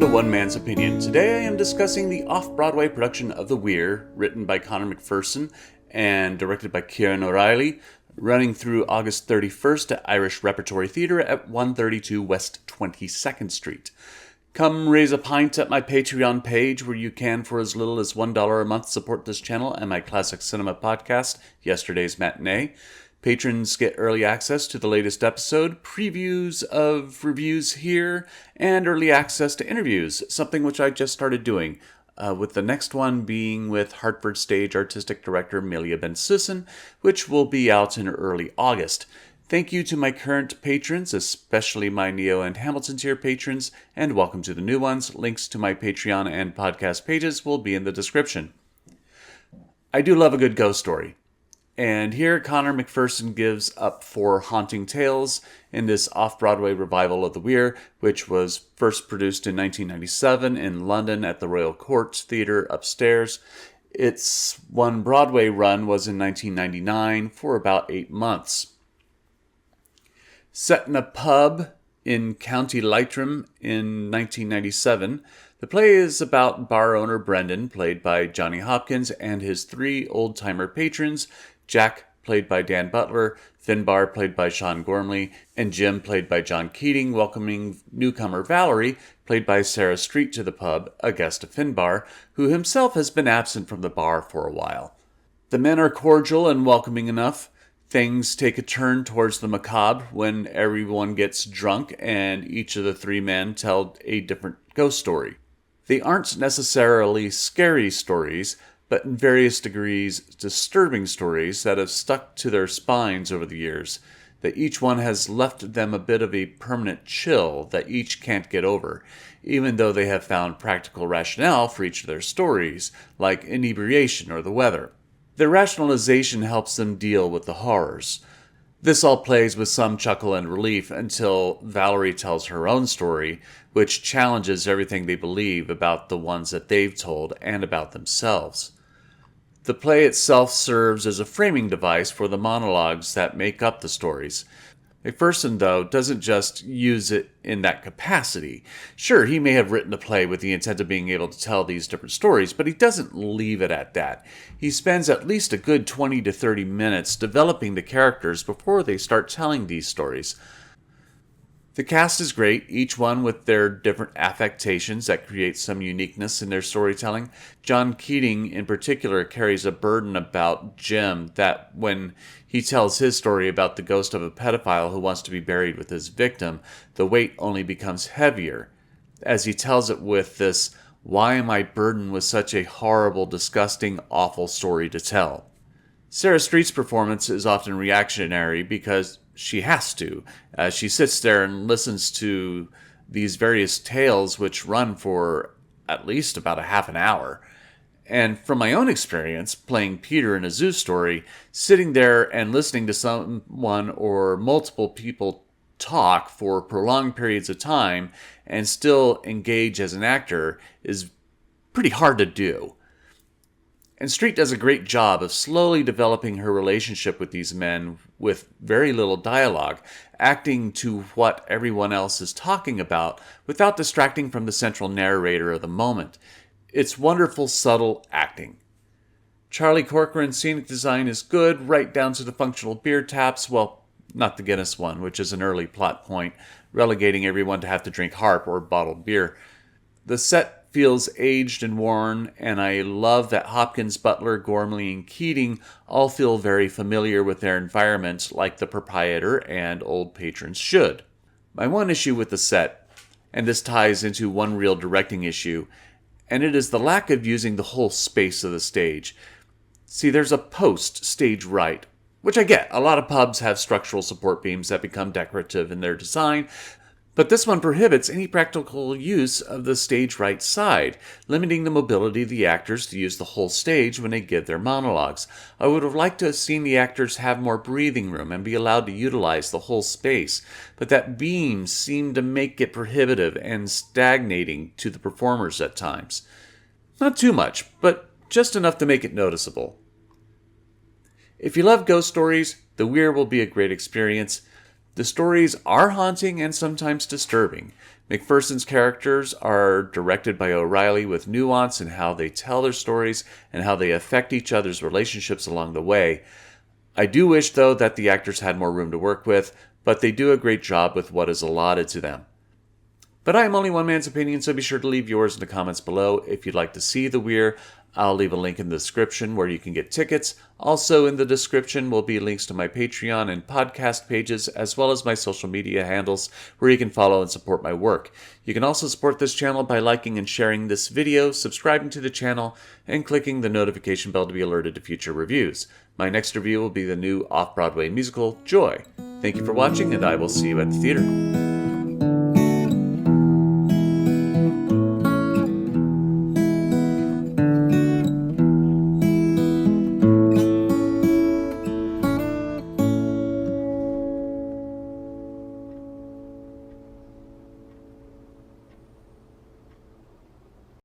to One Man's Opinion. Today I am discussing the off-Broadway production of The Weir, written by Conor McPherson and directed by Ciaran O'Reilly, running through August 31st at Irish Repertory Theatre at 132 West 22nd Street. Come raise a pint at my Patreon page, where you can, for as little as $1 a month, support this channel and my classic cinema podcast, Yesterday's Matinee. Patrons get early access to the latest episode, previews of reviews here, and early access to interviews, something which I just started doing, with the next one being with Hartford Stage Artistic Director Milia Ben-Susan, which will be out in early August. Thank you to my current patrons, especially my Neo and Hamilton tier patrons, and welcome to the new ones. Links to my Patreon and podcast pages will be in the description. I do love a good ghost story. And here, Conor McPherson gives up 4 haunting tales in this off-Broadway revival of The Weir, which was first produced in 1997 in London at the Royal Court Theatre upstairs. Its one Broadway run was in 1999 for about 8 months. Set in a pub in County Leitrim in 1997, the play is about bar owner Brennan, played by Johnny Hopkins, and his 3 old-timer patrons, Jack, played by Dan Butler, Finbar, played by Sean Gormley, and Jim, played by John Keating, welcoming newcomer Valerie, played by Sarah Street, to the pub, a guest of Finbar, who himself has been absent from the bar for a while. The men are cordial and welcoming enough. Things take a turn towards the macabre when everyone gets drunk and each of the 3 men tell a different ghost story. They aren't necessarily scary stories, but in various degrees disturbing stories that have stuck to their spines over the years, that each one has left them a bit of a permanent chill that each can't get over, even though they have found practical rationale for each of their stories, like inebriation or the weather. Their rationalization helps them deal with the horrors. This all plays with some chuckle and relief until Valerie tells her own story, which challenges everything they believe about the ones that they've told and about themselves. The play itself serves as a framing device for the monologues that make up the stories. McPherson, though, doesn't just use it in that capacity. Sure, he may have written the play with the intent of being able to tell these different stories, but he doesn't leave it at that. He spends at least a good 20 to 30 minutes developing the characters before they start telling these stories. The cast is great, each one with their different affectations that create some uniqueness in their storytelling. John Keating, in particular, carries a burden about Jim that when he tells his story about the ghost of a pedophile who wants to be buried with his victim, the weight only becomes heavier, as he tells it with this, "Why am I burdened with such a horrible, disgusting, awful story to tell?" Sarah Street's performance is often reactionary because she has to, as she sits there and listens to these various tales which run for at least about a half an hour. And from my own experience, playing Peter in a zoo story, sitting there and listening to someone or multiple people talk for prolonged periods of time and still engage as an actor is pretty hard to do. And Street does a great job of slowly developing her relationship with these men with very little dialogue, acting to what everyone else is talking about without distracting from the central narrator of the moment. It's wonderful, subtle acting. Charlie Corcoran's scenic design is good, right down to the functional beer taps, well, not the Guinness one, which is an early plot point, relegating everyone to have to drink harp or bottled beer. The set feels aged and worn, and I love that Hopkins, Butler, Gormley, and Keating all feel very familiar with their environment, like the proprietor and old patrons should. My one issue with the set, and this ties into one real directing issue, and it is the lack of using the whole space of the stage. See, there's a post stage right, which I get. A lot of pubs have structural support beams that become decorative in their design, but this one prohibits any practical use of the stage right side, limiting the mobility of the actors to use the whole stage when they give their monologues. I would have liked to have seen the actors have more breathing room and be allowed to utilize the whole space, but that beam seemed to make it prohibitive and stagnating to the performers at times. Not too much, but just enough to make it noticeable. If you love ghost stories, The Weir will be a great experience. The stories are haunting and sometimes disturbing. McPherson's characters are directed by O'Reilly with nuance in how they tell their stories and how they affect each other's relationships along the way. I do wish, though, that the actors had more room to work with, but they do a great job with what is allotted to them. But I am only one man's opinion, so be sure to leave yours in the comments below. If you'd like to see the Weir, I'll leave a link in the description where you can get tickets. Also in the description will be links to my Patreon and podcast pages, as well as my social media handles where you can follow and support my work. You can also support this channel by liking and sharing this video, subscribing to the channel, and clicking the notification bell to be alerted to future reviews. My next review will be the new off-Broadway musical, Joy. Thank you for watching, and I will see you at the theater.